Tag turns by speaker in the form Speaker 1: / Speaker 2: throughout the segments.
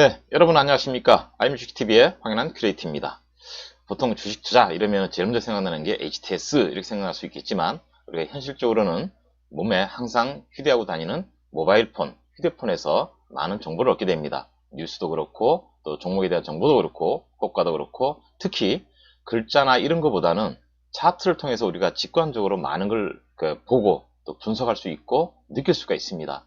Speaker 1: 네, 여러분 안녕하십니까? iMusicTV의 황현한 큐레이터입니다. 보통 주식 투자 이러면 제일 먼저 생각나는 게 HTS 이렇게 생각할 수 있겠지만 우리가 현실적으로는 몸에 항상 휴대하고 다니는 모바일폰, 휴대폰에서 많은 정보를 얻게 됩니다. 뉴스도 그렇고 또 종목에 대한 정보도 그렇고 고가도 그렇고 특히 글자나 이런 것보다는 차트를 통해서 우리가 직관적으로 많은 걸 보고 또 분석할 수 있고 느낄 수가 있습니다.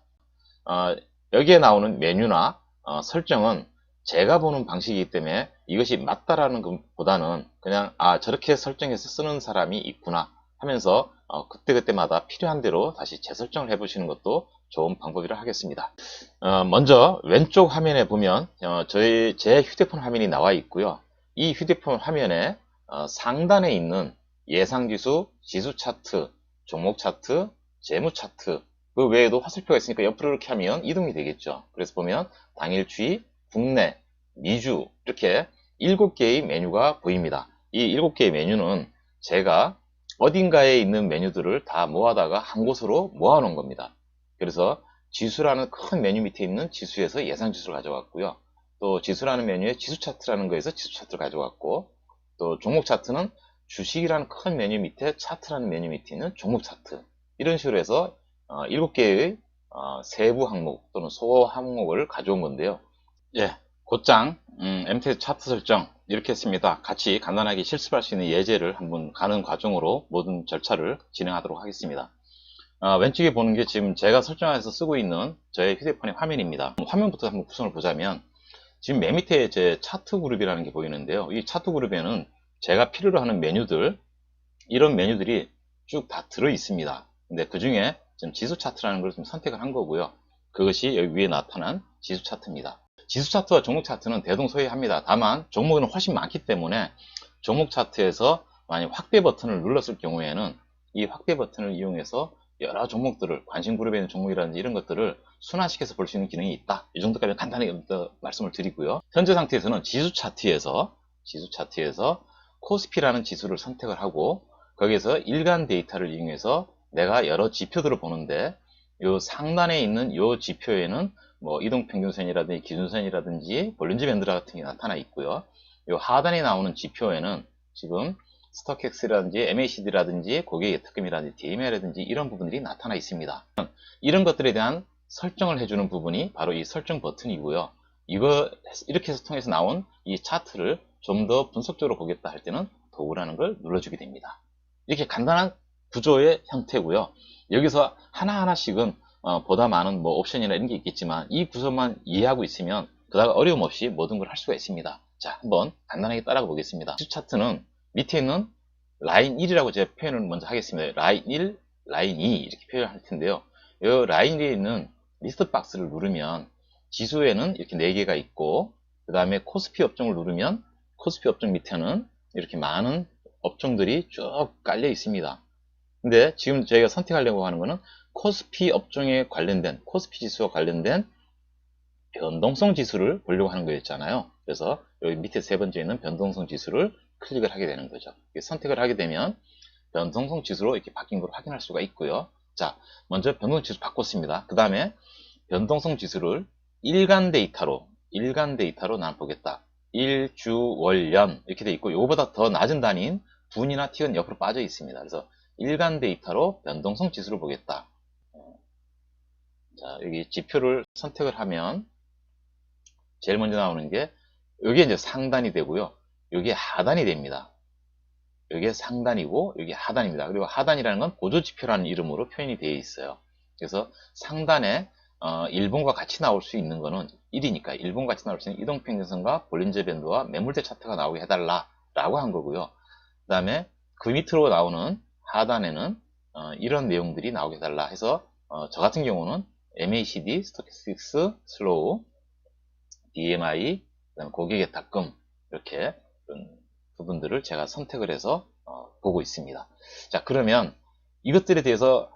Speaker 1: 어, 여기에 나오는 메뉴나 설정은 제가 보는 방식이기 때문에 이것이 맞다라는 것보다는 그냥 저렇게 설정해서 쓰는 사람이 있구나 하면서 그때그때마다 필요한 대로 다시 재설정을 해보시는 것도 좋은 방법이라 하겠습니다. 먼저 왼쪽 화면에 보면 제 휴대폰 화면이 나와 있고요. 이 휴대폰 화면에 상단에 있는 예상지수, 지수 차트, 종목 차트, 재무 차트 그 외에도 화살표가 있으니까 옆으로 이렇게 하면 이동이 되겠죠. 그래서 보면 당일주의, 국내, 미주 이렇게 7개의 메뉴가 보입니다. 이 7개의 메뉴는 제가 어딘가에 있는 메뉴들을 다 모아다가 한 곳으로 모아놓은 겁니다. 그래서 지수라는 큰 메뉴 밑에 있는 지수에서 예상 지수를 가져왔고요. 또 지수라는 메뉴에 지수 차트라는 거에서 지수 차트를 가져왔고 또 종목 차트는 주식이라는 큰 메뉴 밑에 차트라는 메뉴 밑에 있는 종목 차트 이런 식으로 해서 7개의 세부 항목 또는 소 항목을 가져온 건데요. 예, 곧장 MTS 차트 설정 이렇게 했습니다. 같이 간단하게 실습할 수 있는 예제를 한번 가는 과정으로 모든 절차를 진행하도록 하겠습니다. 왼쪽에 보는 게 지금 제가 설정해서 쓰고 있는 저의 휴대폰의 화면입니다. 화면부터 한번 구성을 보자면 지금 맨 밑에 제 차트 그룹이라는 게 보이는데요. 이 차트 그룹에는 제가 필요로 하는 메뉴들 이런 메뉴들이 쭉 다 들어 있습니다. 근데 그 중에 지금 지수 차트라는 걸 좀 선택을 한 거고요. 그것이 여기 위에 나타난 지수 차트입니다. 지수 차트와 종목 차트는 대동소이합니다. 다만 종목은 훨씬 많기 때문에 종목 차트에서 만약 확대 버튼을 눌렀을 경우에는 이 확대 버튼을 이용해서 여러 종목들을 관심 그룹에 있는 종목이라든지 이런 것들을 순환시켜서 볼 수 있는 기능이 있다. 이 정도까지 간단히 말씀을 드리고요. 현재 상태에서는 지수 차트에서 코스피라는 지수를 선택을 하고 거기에서 일간 데이터를 이용해서 내가 여러 지표들을 보는데 요 상단에 있는 요 지표에는 뭐 이동평균선이라든지 기준선이라든지 볼린저 밴드 같은 게 나타나 있고요. 요 하단에 나오는 지표에는 지금 스톡엑스라든지 MACD라든지 고객의 특금이라든지 DMA라든지 이런 부분들이 나타나 있습니다. 이런 것들에 대한 설정을 해주는 부분이 바로 이 설정 버튼이고요. 이렇게 해서 통해서 나온 이 차트를 좀 더 분석적으로 보겠다 할 때는 도구라는 걸 눌러주게 됩니다. 이렇게 간단한 구조의 형태고요. 여기서 하나하나씩은 보다 많은 뭐 옵션이나 이런 게 있겠지만 이 구조만 이해하고 있으면 그다가 어려움 없이 모든 걸 할 수가 있습니다. 자, 한번 간단하게 따라가 보겠습니다. 지수 차트는 밑에 있는 라인 1이라고 제가 표현을 먼저 하겠습니다. 라인 1, 라인 2 이렇게 표현할 텐데요. 이 라인 1에 있는 리스트 박스를 누르면 지수에는 이렇게 4개가 있고 그 다음에 코스피 업종을 누르면 코스피 업종 밑에는 이렇게 많은 업종들이 쭉 깔려 있습니다. 근데 지금 저희가 선택하려고 하는 거는 코스피 업종에 관련된 코스피 지수와 관련된 변동성 지수를 보려고 하는 거였잖아요. 그래서 여기 밑에 세 번째 있는 변동성 지수를 클릭을 하게 되는 거죠. 선택을 하게 되면 변동성 지수로 이렇게 바뀐 걸 확인할 수가 있고요. 자, 먼저 변동성 지수 바꿨습니다. 그 다음에 변동성 지수를 일간 데이터로 난 보겠다. 일주, 월, 연 이렇게 돼 있고 이거보다 더 낮은 단위인 분이나 티은 옆으로 빠져 있습니다. 그래서 일간 데이터로 변동성 지수를 보겠다. 자, 여기 지표를 선택을 하면 제일 먼저 나오는 게 여기 이제 상단이 되고요. 여기 하단이 됩니다. 여기에 상단이고 여기 하단입니다. 그리고 하단이라는 건 보조지표라는 이름으로 표현이 되어 있어요. 그래서 상단에 일본과 같이 나올 수 있는 거는 1이니까 일본과 같이 나올 수 있는 이동평균선과 볼린저 밴드와 매물대 차트가 나오게 해달라 라고 한 거고요. 그 다음에 그 밑으로 나오는 하단에는 이런 내용들이 나오게 해달라 해서 저 같은 경우는 MACD, 스토캐스틱스, 슬로우, DMI, 그다음에 고객의 탁금 이렇게 부분들을 제가 선택을 해서 보고 있습니다. 자, 그러면 이것들에 대해서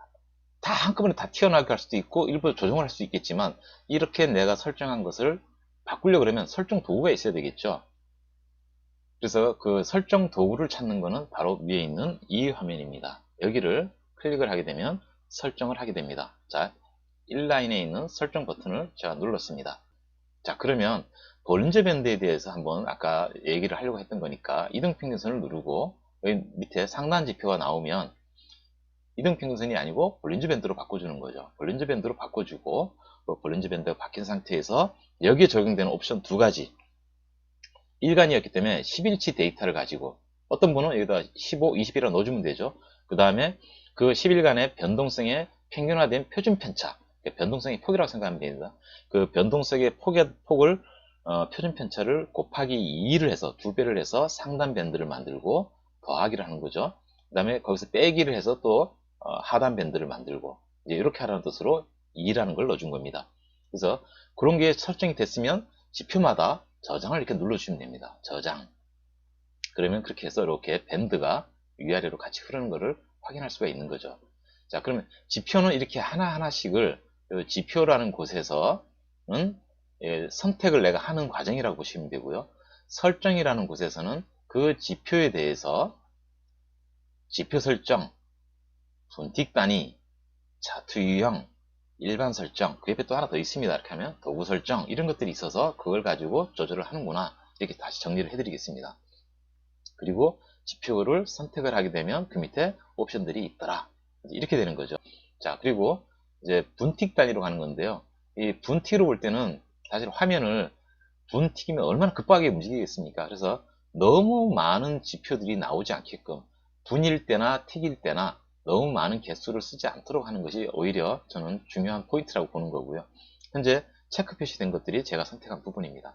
Speaker 1: 다 한꺼번에 다 튀어나오게 할 수도 있고 일부 조정을 할 수 있겠지만 이렇게 내가 설정한 것을 바꾸려고 그러면 설정 도구가 있어야 되겠죠. 그래서 그 설정 도구를 찾는 거는 바로 위에 있는 이 화면입니다. 여기를 클릭을 하게 되면 설정을 하게 됩니다. 자, 1라인에 있는 설정 버튼을 제가 눌렀습니다. 자, 그러면 볼린저 밴드에 대해서 한번 아까 얘기를 하려고 했던 거니까 이등평균선을 누르고 여기 밑에 상단 지표가 나오면 이등평균선이 아니고 볼린저 밴드로 바꿔주는 거죠. 볼린저 밴드로 바꿔주고 볼린저 밴드가 바뀐 상태에서 여기에 적용되는 옵션 두 가지, 일간이었기 때문에 10일치 데이터를 가지고 어떤 분은 여기다 15, 20이라 넣어주면 되죠. 그 다음에 그 10일간의 변동성의 평균화된 표준 편차, 변동성의 폭이라고 생각하면 됩니다. 그 변동성의 폭을 표준 편차를 곱하기 2를 해서 2배를 해서 상단 밴드를 만들고 더하기를 하는 거죠. 그 다음에 거기서 빼기를 해서 또 하단 밴드를 만들고 이제 이렇게 하라는 뜻으로 2라는 걸 넣어준 겁니다. 그래서 그런 게 설정이 됐으면 지표마다 저장을 이렇게 눌러주시면 됩니다. 저장. 그러면 그렇게 해서 이렇게 밴드가 위아래로 같이 흐르는 것을 확인할 수가 있는 거죠. 자, 그러면 지표는 이렇게 하나하나씩을 지표라는 곳에서는 선택을 내가 하는 과정이라고 보시면 되고요. 설정이라는 곳에서는 그 지표에 대해서 지표 설정, 분틱 단위, 차트 유형, 일반 설정, 그 옆에 또 하나 더 있습니다. 이렇게 하면 도구 설정, 이런 것들이 있어서 그걸 가지고 조절을 하는구나, 이렇게 다시 정리를 해드리겠습니다. 그리고 지표를 선택을 하게 되면 그 밑에 옵션들이 있더라, 이렇게 되는 거죠. 자, 그리고 이제 분틱 단위로 가는 건데요. 이 분틱으로 볼 때는 사실 화면을 분틱이면 얼마나 급하게 움직이겠습니까? 그래서 너무 많은 지표들이 나오지 않게끔 분일 때나 틱일 때나 너무 많은 개수를 쓰지 않도록 하는 것이 오히려 저는 중요한 포인트라고 보는 거고요. 현재 체크 표시된 것들이 제가 선택한 부분입니다.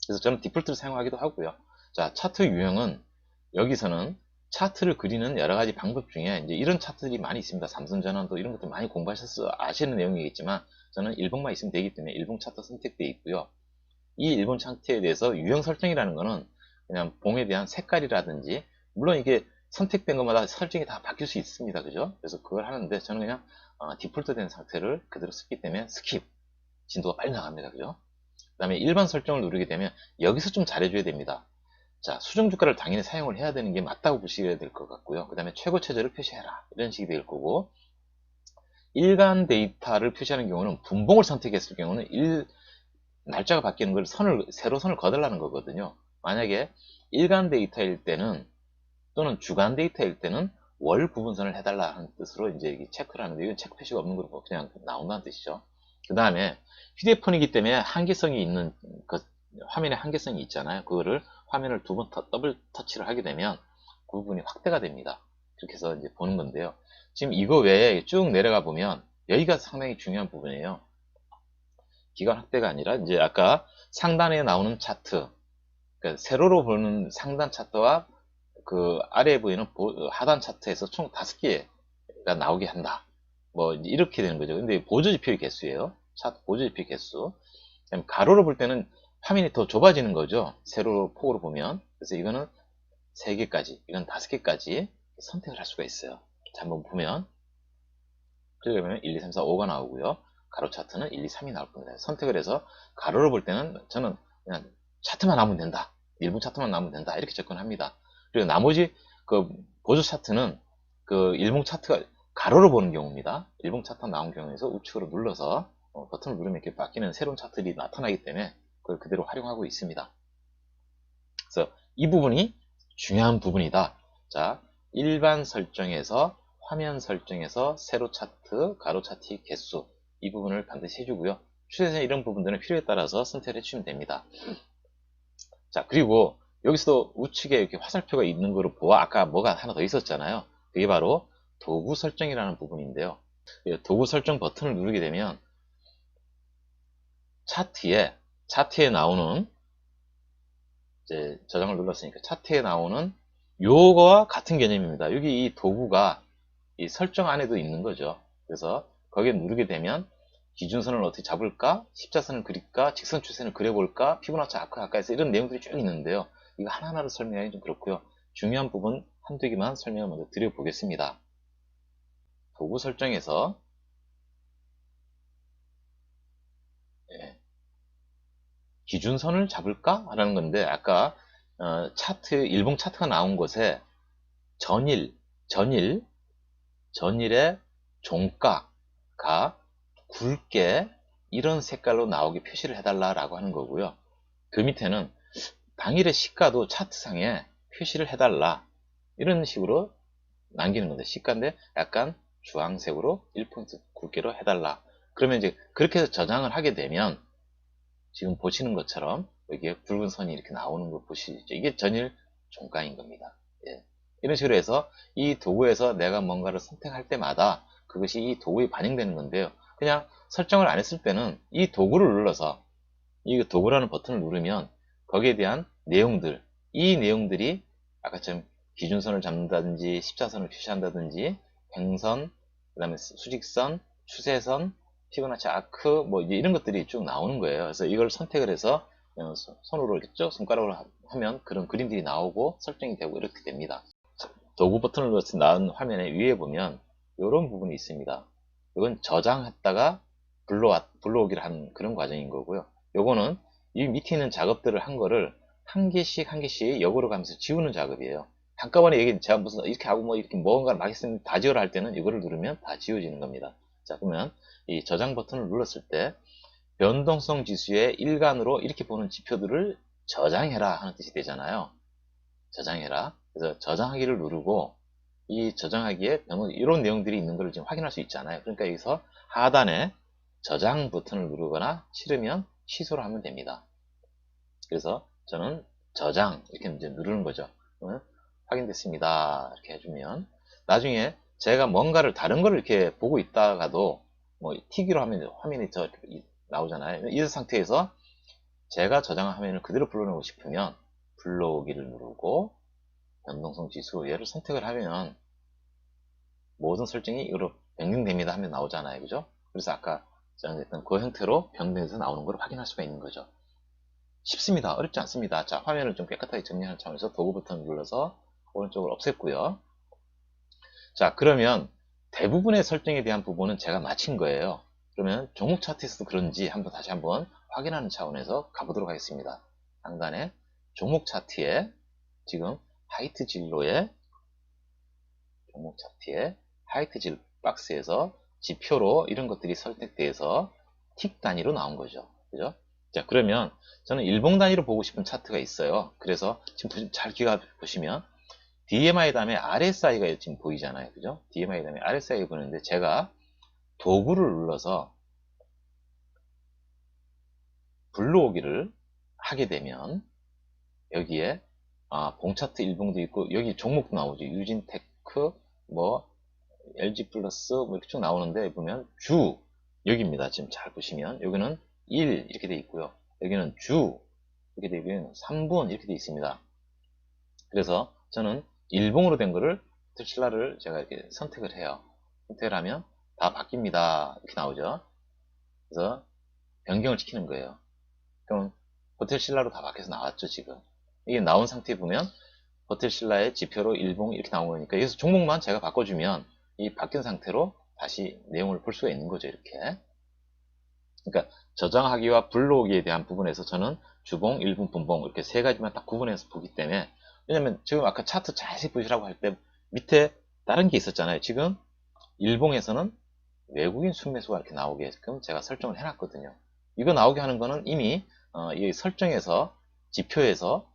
Speaker 1: 그래서 저는 디폴트를 사용하기도 하고요. 자, 차트 유형은 여기서는 차트를 그리는 여러 가지 방법 중에 이제 이런 차트들이 많이 있습니다. 삼성전환도 이런 것들 많이 공부하셔서 아시는 내용이겠지만 저는 일봉만 있으면 되기 때문에 일봉 차트 선택되어 있고요. 이 일본 차트에 대해서 유형 설정이라는 거는 그냥 봉에 대한 색깔이라든지, 물론 이게 선택된 것마다 설정이 다 바뀔 수 있습니다. 그죠? 그래서 그걸 하는데 저는 그냥 디폴트 된 상태를 그대로 쓰기 때문에 스킵, 진도가 빨리 나갑니다. 그죠? 그 다음에 일반 설정을 누르게 되면 여기서 좀 잘해줘야 됩니다. 자, 수정 주가를 당연히 사용을 해야 되는 게 맞다고 보시게 될 것 같고요. 그 다음에 최고 최저를 표시해라, 이런 식이 될 거고, 일간 데이터를 표시하는 경우는 분봉을 선택했을 경우는 날짜가 바뀌는 걸 세로 선을 거달라는 거거든요. 만약에 일간 데이터일 때는, 또는 주간 데이터일 때는 월 구분선을 해달라 하는 뜻으로 이제 체크를 하는데, 이건 체크 표시가 없는 거로 그냥 나온다는 뜻이죠. 그 다음에 휴대폰이기 때문에 한계성이 있는 화면에 한계성이 있잖아요. 그거를 화면을 두 번 더블 터치를 하게 되면 그 부분이 확대가 됩니다. 그렇게 해서 이제 보는 건데요. 지금 이거 외에 쭉 내려가 보면 여기가 상당히 중요한 부분이에요. 기간 확대가 아니라 이제 아까 상단에 나오는 차트, 그러니까 세로로 보는 상단 차트와 그 아래에 보이는 하단 차트에서 총 5개가 나오게 한다, 뭐 이렇게 되는 거죠. 근데 보조지표의 개수예요. 차트 보조지표 개수. 가로로 볼 때는 화면이 더 좁아지는 거죠. 세로 폭으로 보면. 그래서 이거는 3개까지, 이건 5개까지 선택을 할 수가 있어요. 자, 한번 보면, 그러면 1, 2, 3, 4, 5가 나오고요. 가로 차트는 1, 2, 3이 나올 겁니다. 선택을 해서 가로로 볼 때는 저는 그냥 차트만 나오면 된다, 일본 차트만 나오면 된다, 이렇게 접근합니다. 그리고 나머지 그 보조 차트는 그 일봉 차트가 가로로 보는 경우입니다. 일봉 차트 나온 경우에서 우측으로 눌러서 버튼을 누르면 이렇게 바뀌는 새로운 차트들이 나타나기 때문에 그걸 그대로 활용하고 있습니다. 그래서 이 부분이 중요한 부분이다. 자, 일반 설정에서 화면 설정에서 세로 차트, 가로 차트의 개수, 이 부분을 반드시 해주고요. 추세선 이런 부분들은 필요에 따라서 선택을 해주시면 됩니다. 자, 그리고 여기서도 우측에 이렇게 화살표가 있는 거를 보아, 아까 뭐가 하나 더 있었잖아요. 그게 바로 도구 설정이라는 부분인데요. 도구 설정 버튼을 누르게 되면 차트에 나오는, 이제 저장을 눌렀으니까 차트에 나오는 요거와 같은 개념입니다. 여기 이 도구가 이 설정 안에도 있는 거죠. 그래서 거기에 누르게 되면 기준선을 어떻게 잡을까, 십자선을 그릴까, 직선 추세를 그려볼까, 피부나치 아까에서 이런 내용들이 쭉 있는데요. 이거 하나하나로 설명하기 좀 그렇고요. 중요한 부분 한두 개만 설명을 먼저 드려보겠습니다. 도구 설정에서 기준선을 잡을까? 라는 건데, 아까 차트, 일봉 차트가 나온 곳에 전일의 종가가 굵게 이런 색깔로 나오게 표시를 해달라고 하는 거고요. 그 밑에는 당일의 시가도 차트상에 표시를 해달라. 이런 식으로 남기는 건데, 시가인데 약간 주황색으로 1% 굵게로 해달라. 그러면 이제 그렇게 해서 저장을 하게 되면 지금 보시는 것처럼 여기에 붉은 선이 이렇게 나오는 거 보시죠. 이게 전일 종가인 겁니다. 예. 이런 식으로 해서 이 도구에서 내가 뭔가를 선택할 때마다 그것이 이 도구에 반영되는 건데요. 그냥 설정을 안 했을 때는 이 도구를 눌러서 이 도구라는 버튼을 누르면 거기에 대한 내용들, 이 내용들이 아까처럼 기준선을 잡는다든지 십자선을 표시한다든지 횡선, 그 다음에 수직선, 추세선, 피보나치 아크 뭐 이제 이런 것들이 쭉 나오는 거예요. 그래서 이걸 선택을 해서 손으로 이렇게 쭉 손가락으로 하면 그런 그림들이 나오고 설정이 되고 이렇게 됩니다. 도구 버튼을 눌러서 나온 화면의 위에 보면 이런 부분이 있습니다. 이건 저장했다가 불러오기를 하는 그런 과정인 거고요. 요거는 이 밑에 있는 작업들을 한 거를 한 개씩 한 개씩 역으로 가면서 지우는 작업이에요. 한꺼번에 여기 제가 무슨 이렇게 하고 뭐 이렇게 뭔가를 막 했으면 다 지우라 할 때는 이거를 누르면 다 지워지는 겁니다. 자, 그러면 이 저장 버튼을 눌렀을 때 변동성 지수의 일간으로 이렇게 보는 지표들을 저장해라 하는 뜻이 되잖아요. 저장해라. 그래서 저장하기를 누르고 이 저장하기에 이런 내용들이 있는 걸 지금 확인할 수 있잖아요. 그러니까 여기서 하단에 저장 버튼을 누르거나 싫으면 취소를 하면 됩니다. 그래서 저는 저장 이렇게 이제 누르는 거죠. 확인됐습니다. 이렇게 해주면 나중에 제가 뭔가를 다른 거를 이렇게 보고 있다가도 뭐 튀기로 하면 화면이 저 나오잖아요. 이 상태에서 제가 저장한 화면을 그대로 불러내고 싶으면 불러오기를 누르고 변동성 지수 얘를 선택을 하면 모든 설정이 이거로 변경됩니다 하면 나오잖아요. 그죠? 그래서 아까 저장했던 그 형태로 변경돼서 나오는 걸 확인할 수가 있는 거죠. 쉽습니다. 어렵지 않습니다. 자, 화면을 좀 깨끗하게 정리하는 차원에서 도구 버튼을 눌러서 오른쪽을 없앴고요. 자, 그러면 대부분의 설정에 대한 부분은 제가 마친 거예요. 그러면 종목 차트에서도 그런지 다시 한번 확인하는 차원에서 가보도록 하겠습니다. 상단에 종목 차트에 지금 하이트 진로에 종목 차트에 하이트 질 박스에서 지표로 이런 것들이 선택돼서 틱 단위로 나온 거죠. 그죠? 자, 그러면 저는 일봉 단위로 보고 싶은 차트가 있어요. 그래서 지금 잘 기가 보시면 DMI 다음에 RSI가 지금 보이잖아요. 그죠? DMI 다음에 RSI가 보이는데 제가 도구를 눌러서 불러오기를 하게 되면 여기에 봉차트 일봉도 있고 여기 종목도 나오죠. 유진테크 뭐 LG 플러스 뭐 이렇게 쭉 나오는데 보면 주 여기입니다. 지금 잘 보시면 여기는 1 이렇게 돼 있고요. 여기는 주 이렇게 되면 3분 이렇게 돼 있습니다. 그래서 저는 일봉으로 된 거를 호텔신라를 제가 이렇게 선택을 해요. 선택을 하면 다 바뀝니다. 이렇게 나오죠. 그래서 변경을 시키는 거예요. 그럼 호텔신라로 다 바뀌어서 나왔죠, 지금. 이게 나온 상태에 보면 호텔신라의 지표로 일봉 이렇게 나온 거니까 여기서 종목만 제가 바꿔주면 이 바뀐 상태로 다시 내용을 볼 수가 있는 거죠, 이렇게. 그러니까 저장하기와 불러오기에 대한 부분에서 저는 주봉, 일봉, 분봉 이렇게 세 가지만 딱 구분해서 보기 때문에 왜냐면 지금 아까 차트 자세히 보시라고 할 때 밑에 다른 게 있었잖아요. 지금 일봉에서는 외국인 순매수가 이렇게 나오게끔 제가 설정을 해놨거든요. 이거 나오게 하는 거는 이미 이 설정에서 지표에서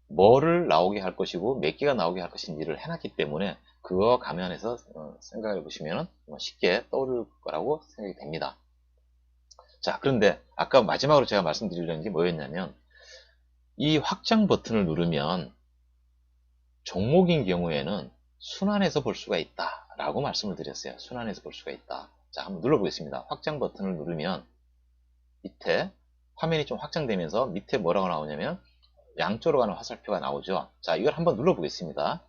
Speaker 1: 뭐를 나오게 할 것이고 몇 개가 나오게 할 것인지를 해놨기 때문에 그거 감안해서 생각해 보시면 쉽게 떠오를 거라고 생각이 됩니다. 자, 그런데 아까 마지막으로 제가 말씀드리려는 게 뭐였냐면 이 확장 버튼을 누르면 종목인 경우에는 순환해서 볼 수가 있다 라고 말씀을 드렸어요. 순환해서 볼 수가 있다. 자, 한번 눌러보겠습니다. 확장 버튼을 누르면 밑에 화면이 좀 확장되면서 밑에 뭐라고 나오냐면 양쪽으로 가는 화살표가 나오죠. 자, 이걸 한번 눌러보겠습니다.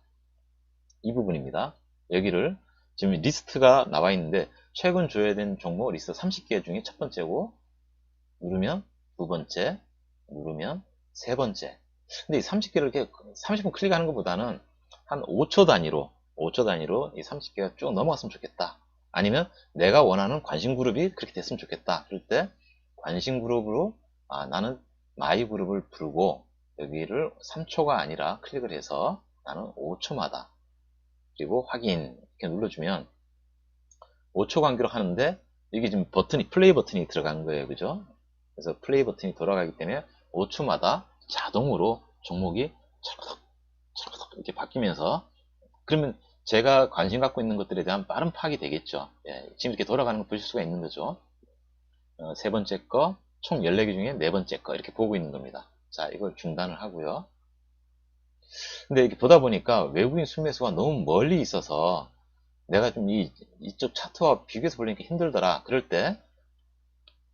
Speaker 1: 이 부분입니다. 여기를 지금 리스트가 나와 있는데 최근 조회된 종목 리스트 30개 중에 첫 번째고 누르면 두 번째, 누르면 세 번째. 근데 이 30개를 이렇게 30분 클릭하는 것보다는 한 5초 단위로 이 30개가 쭉 넘어갔으면 좋겠다. 아니면 내가 원하는 관심 그룹이 그렇게 됐으면 좋겠다. 그럴 때 관심 그룹으로 나는 마이 그룹을 부르고 여기를 3초가 아니라 클릭을 해서 나는 5초마다 그리고 확인 이렇게 눌러주면 5초 간격으로 하는데 이게 지금 버튼이 플레이 버튼이 들어간 거예요. 그죠? 그래서 플레이 버튼이 돌아가기 때문에 5초마다 자동으로 종목이 철커덕 철커덕 이렇게 바뀌면서, 그러면 제가 관심 갖고 있는 것들에 대한 빠른 파악이 되겠죠. 예, 지금 이렇게 돌아가는 거 보실 수가 있는 거죠. 세 번째 거, 총 14개 중에 네 번째 거 이렇게 보고 있는 겁니다. 자, 이걸 중단을 하고요. 근데 이렇게 보다 보니까 외국인 순매수가 너무 멀리 있어서 내가 좀 이쪽 차트와 비교해서 보려니까 힘들더라. 그럴 때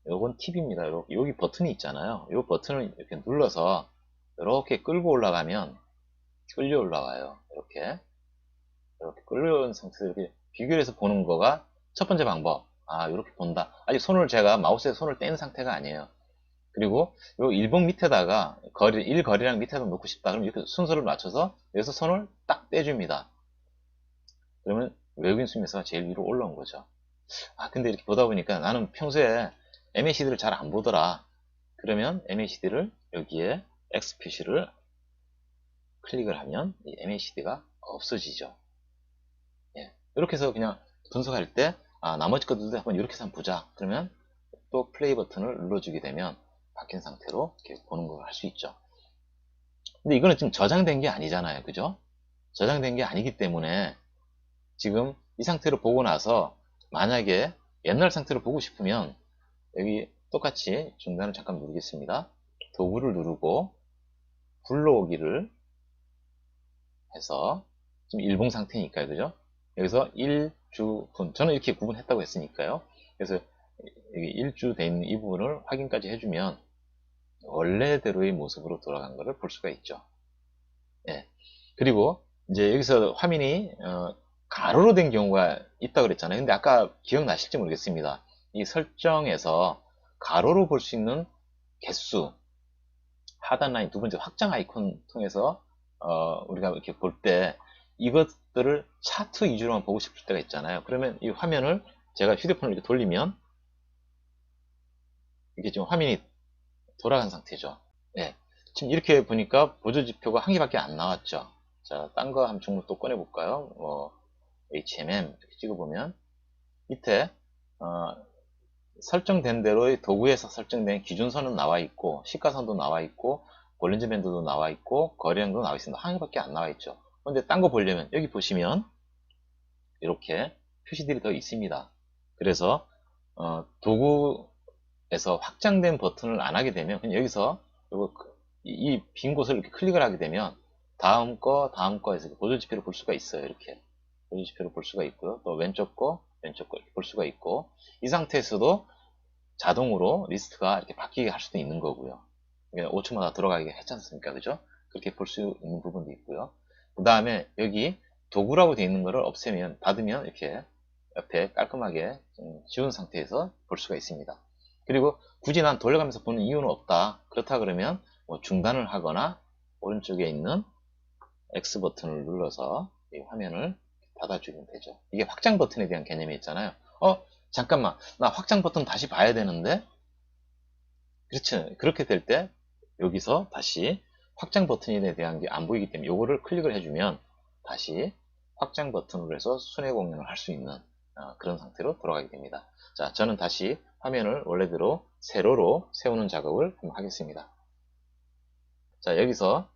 Speaker 1: 요건 팁입니다. 여기 버튼이 있잖아요. 이 버튼을 이렇게 눌러서 이렇게 끌고 올라가면 끌려 올라와요. 이렇게 끌려온 상태에서 이렇게 비교를 해서 보는 거가 첫 번째 방법. 아, 이렇게 본다. 아직 제가 마우스에 손을 뗀 상태가 아니에요. 그리고 요 일봉 밑에다가 일거리랑 밑에다 놓고 싶다. 그럼 이렇게 순서를 맞춰서 여기서 손을 딱 떼줍니다. 그러면 외국인 순매수가 제일 위로 올라온 거죠. 아, 근데 이렇게 보다 보니까 나는 평소에 MACD를 잘 안 보더라. 그러면 MACD를 여기에 X 표시를 클릭을 하면 이 MACD가 없어지죠. 예. 이렇게 해서 그냥 분석할 때, 아, 나머지 것들도 한번 이렇게 해서 한번 보자. 그러면 또 플레이 버튼을 눌러주게 되면 바뀐 상태로 이렇게 보는 걸 할 수 있죠. 근데 이거는 지금 저장된 게 아니잖아요. 그죠? 저장된 게 아니기 때문에 지금 이 상태로 보고 나서 만약에 옛날 상태로 보고 싶으면 여기 똑같이 중단을 잠깐 누르겠습니다. 도구를 누르고 불러오기를 해서 지금 일봉 상태니까요. 그죠? 여기서 일주 분, 저는 이렇게 구분했다고 했으니까요. 그래서 여기 일주 돼 있는 이 부분을 확인까지 해주면 원래대로의 모습으로 돌아간 것을 볼 수가 있죠. 예. 그리고 이제 여기서 화면이 가로로 된 경우가 있다고 그랬잖아요. 근데 아까 기억나실지 모르겠습니다. 이 설정에서 가로로 볼 수 있는 개수, 하단 라인 두 번째 확장 아이콘 통해서 우리가 이렇게 볼 때 이것들을 차트 위주로만 보고 싶을 때가 있잖아요. 그러면 이 화면을 제가 휴대폰을 이렇게 돌리면 이게 지금 화면이 돌아간 상태죠. 네. 지금 이렇게 보니까 보조지표가 한 개밖에 안 나왔죠. 자, 딴 거 한 종류 또 꺼내 볼까요? HMM 이렇게 찍어보면 밑에 설정된 대로의 도구에서 설정된 기준선은 나와 있고, 시가선도 나와 있고, 볼린저 밴드도 나와 있고, 거래량도 나와 있습니다. 한 개밖에 안 나와 있죠. 근데 딴 거 보려면 여기 보시면 이렇게 표시들이 더 있습니다. 그래서 도구에서 확장된 버튼을 안 하게 되면 그냥 여기서 이 빈 곳을 이렇게 클릭을 하게 되면 다음 거에서 보조지표를 볼 수가 있어요. 이렇게 보조지표를 볼 수가 있고요. 또 왼쪽 거 이렇게 볼 수가 있고, 이 상태에서도 자동으로 리스트가 이렇게 바뀌게 할 수도 있는 거고요. 5초마다 들어가게 했지 않습니까? 그죠? 그렇게 볼 수 있는 부분도 있고요. 그 다음에 여기 도구라고 되어 있는 거를 없애면, 닫으면 이렇게 옆에 깔끔하게 지운 상태에서 볼 수가 있습니다. 그리고 굳이 난 돌려가면서 보는 이유는 없다. 그렇다 그러면 뭐 중단을 하거나 오른쪽에 있는 X 버튼을 눌러서 이 화면을 닫아주면 되죠. 이게 확장 버튼에 대한 개념이 있잖아요. 잠깐만, 나 확장 버튼 다시 봐야 되는데? 그렇죠. 그렇게 될 때 여기서 다시 확장 버튼에 대한 게 안 보이기 때문에 이거를 클릭을 해주면 다시 확장 버튼으로 해서 순회 공연을 할 수 있는 그런 상태로 돌아가게 됩니다. 자, 저는 다시 화면을 원래대로 세로로 세우는 작업을 한번 하겠습니다. 자, 여기서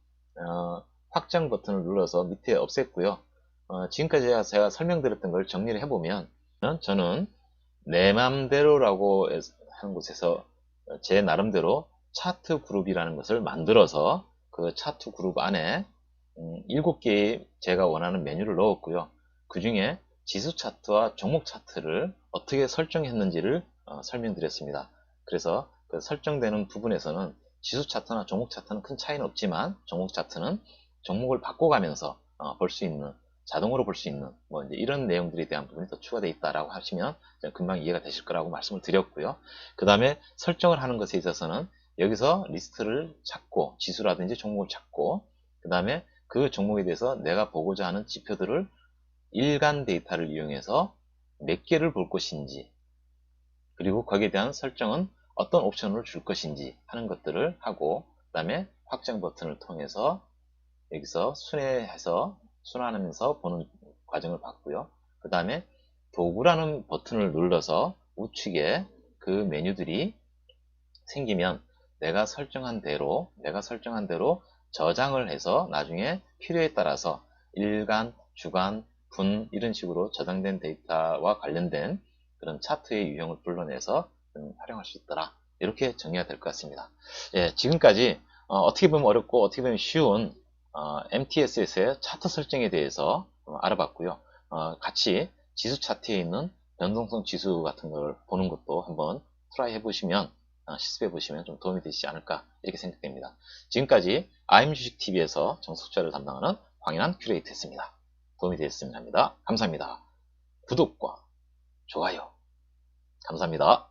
Speaker 1: 확장 버튼을 눌러서 밑에 없앴고요. 지금까지 제가 설명드렸던 걸 정리를 해보면, 저는 내 맘대로라고 하는 곳에서 제 나름대로 차트 그룹이라는 것을 만들어서 그 차트 그룹 안에 7개의 제가 원하는 메뉴를 넣었고요. 그 중에 지수 차트와 종목 차트를 어떻게 설정했는지를 설명드렸습니다. 그래서 그 설정되는 부분에서는 지수 차트나 종목 차트는 큰 차이는 없지만, 종목 차트는 종목을 바꿔가면서 볼 수 있는, 자동으로 볼 수 있는 뭐 이제 이런 내용들에 대한 부분이 더 추가되어 있다라고 하시면 금방 이해가 되실 거라고 말씀을 드렸고요. 그 다음에 설정을 하는 것에 있어서는 여기서 리스트를 찾고, 지수라든지 종목을 찾고, 그 다음에 그 종목에 대해서 내가 보고자 하는 지표들을 일간 데이터를 이용해서 몇 개를 볼 것인지, 그리고 거기에 대한 설정은 어떤 옵션을 줄 것인지 하는 것들을 하고, 그 다음에 확장 버튼을 통해서 여기서 순환하면서 보는 과정을 봤고요. 그 다음에 도구라는 버튼을 눌러서 우측에 그 메뉴들이 생기면 내가 설정한 대로 저장을 해서 나중에 필요에 따라서 일간, 주간, 분 이런 식으로 저장된 데이터와 관련된 그런 차트의 유형을 불러내서 활용할 수 있더라. 이렇게 정리가 될 것 같습니다. 예, 지금까지 어떻게 보면 어렵고 어떻게 보면 쉬운 MTSS의 차트 설정에 대해서 알아봤고요. 같이 지수 차트에 있는 변동성 지수 같은 걸 보는 것도 한번 트라이 해보시면 실습해 보시면 좀 도움이 되시지 않을까 이렇게 생각됩니다. 지금까지 IM주식TV에서 정석투자를 담당하는 황인한 큐레이터였습니다. 도움이 되셨으면 합니다. 감사합니다. 구독과 좋아요 감사합니다.